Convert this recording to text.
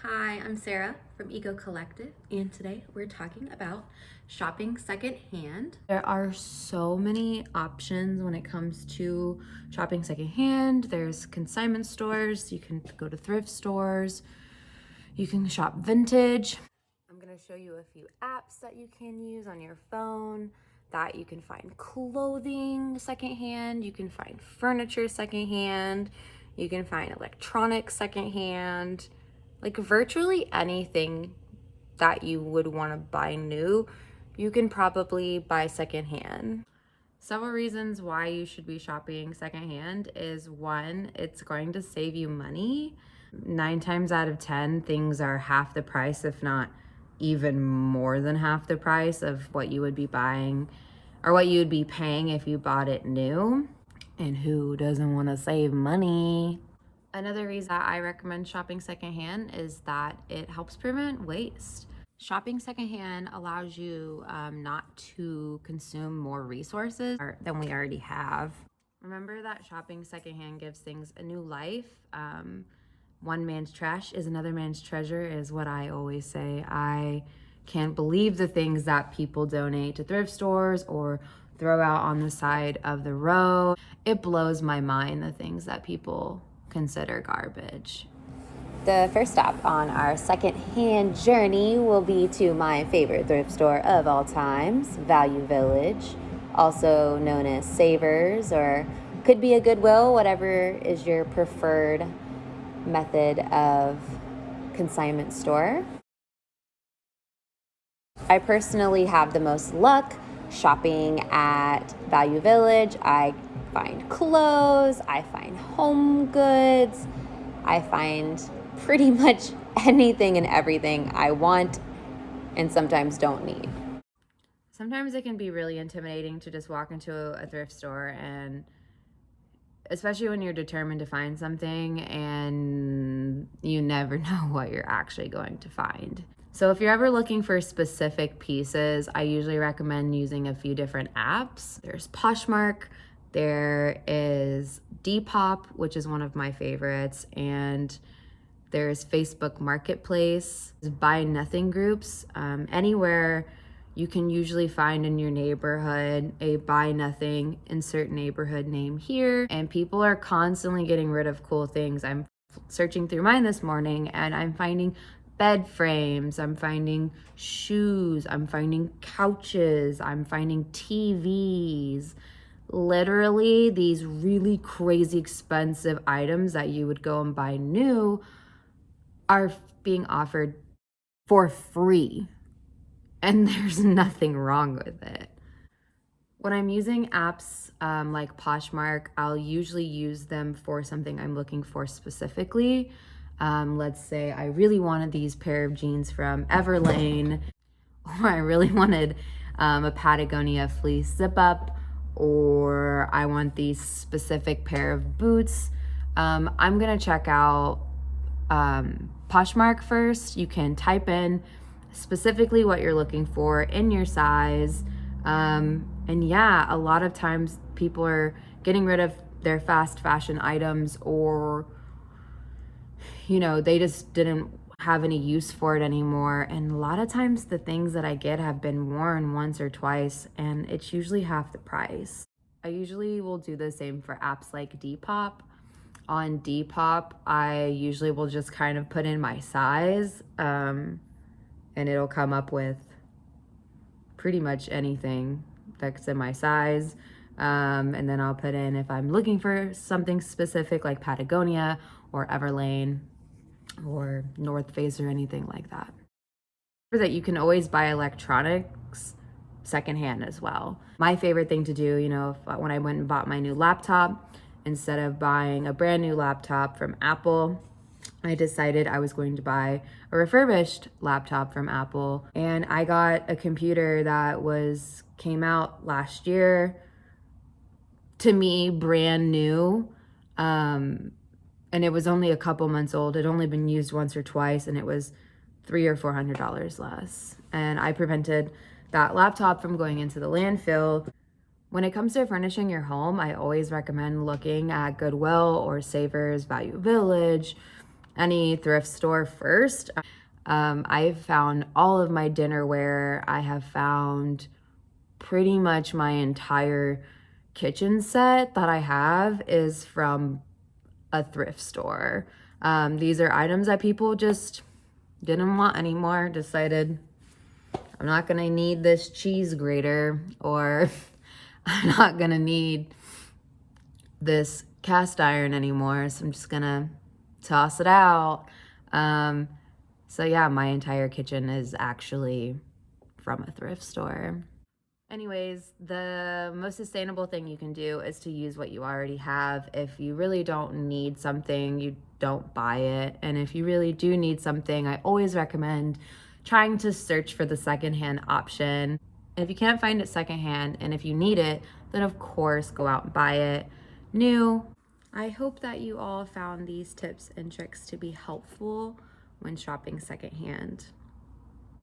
Hi, I'm Sarah from Ego Collective, and today we're talking about shopping secondhand. There are so many options when it comes to shopping secondhand. There's consignment stores, you can go to thrift stores, you can shop vintage. I'm going to show you a few apps that you can use on your phone that you can find clothing secondhand, you can find furniture secondhand, you can find electronics secondhand. Like virtually anything that you would want to buy new, you can probably buy secondhand. Several reasons why you should be shopping secondhand is one, it's going to save you money. 9 times out of 10, things are half the price, if not even more than half the price of what you would be buying or what you would be paying if you bought it new. And who doesn't want to save money? Another reason that I recommend shopping secondhand is that it helps prevent waste. Shopping secondhand allows you not to consume more resources than we already have. Remember that shopping secondhand gives things a new life. One man's trash is another man's treasure is what I always say. I can't believe the things that people donate to thrift stores or throw out on the side of the road. It blows my mind, the things that people consider garbage. The first stop on our second-hand journey will be to my favorite thrift store of all times, Value Village, also known as Savers, or could be a Goodwill, whatever is your preferred method of consignment store. I personally have the most luck shopping at Value Village. I find clothes, I find home goods, I find pretty much anything and everything I want and sometimes don't need. Sometimes it can be really intimidating to just walk into a thrift store, and especially when you're determined to find something and you never know what you're actually going to find. So if you're ever looking for specific pieces, I usually recommend using a few different apps. There's Poshmark, there is Depop, which is one of my favorites, and there's Facebook Marketplace, buy nothing groups. Anywhere you can usually find in your neighborhood a buy nothing, insert neighborhood name here, and people are constantly getting rid of cool things. I'm searching through mine this morning and I'm finding bed frames, I'm finding shoes, I'm finding couches, I'm finding TVs. Literally these really crazy expensive items that you would go and buy new are being offered for free, and there's nothing wrong with it. When I'm using apps like Poshmark, I'll usually use them for something I'm looking for specifically. Let's say I really wanted these pair of jeans from Everlane, or I really wanted a Patagonia fleece zip up, or I want these specific pair of boots. I'm gonna check out Poshmark first. You can type in specifically what you're looking for in your size. And yeah, a lot of times people are getting rid of their fast fashion items, or, you know, they just didn't have any use for it anymore. And a lot of times the things that I get have been worn once or twice, and it's usually half the price. I usually will do the same for apps like Depop. On Depop, I usually will just kind of put in my size, and it'll come up with pretty much anything that's in my size. And then I'll put in if I'm looking for something specific like Patagonia or Everlane or North Face or anything like that. That you can always buy electronics secondhand as well. My favorite thing to do, you know, when I went and bought my new laptop, instead of buying a brand new laptop from Apple, I decided I was going to buy a refurbished laptop from Apple. And I got a computer that came out last year, to me, brand new. And it was only a couple months old. It had only been used once or twice, and it was $300 or $400 less. And I prevented that laptop from going into the landfill. When it comes to furnishing your home, I always recommend looking at Goodwill or Savers, Value Village, any thrift store first. I've found all of my dinnerware. I have found pretty much my entire kitchen set that I have is from a thrift store. These are items that people just didn't want anymore, decided I'm not gonna need this cheese grater, or I'm not gonna need this cast iron anymore, so I'm just gonna toss it out. So yeah, my entire kitchen is actually from a thrift store. Anyways, the most sustainable thing you can do is to use what you already have. If you really don't need something, you don't buy it. And if you really do need something, I always recommend trying to search for the secondhand option. If you can't find it secondhand, and if you need it, then of course go out and buy it new. I hope that you all found these tips and tricks to be helpful when shopping secondhand.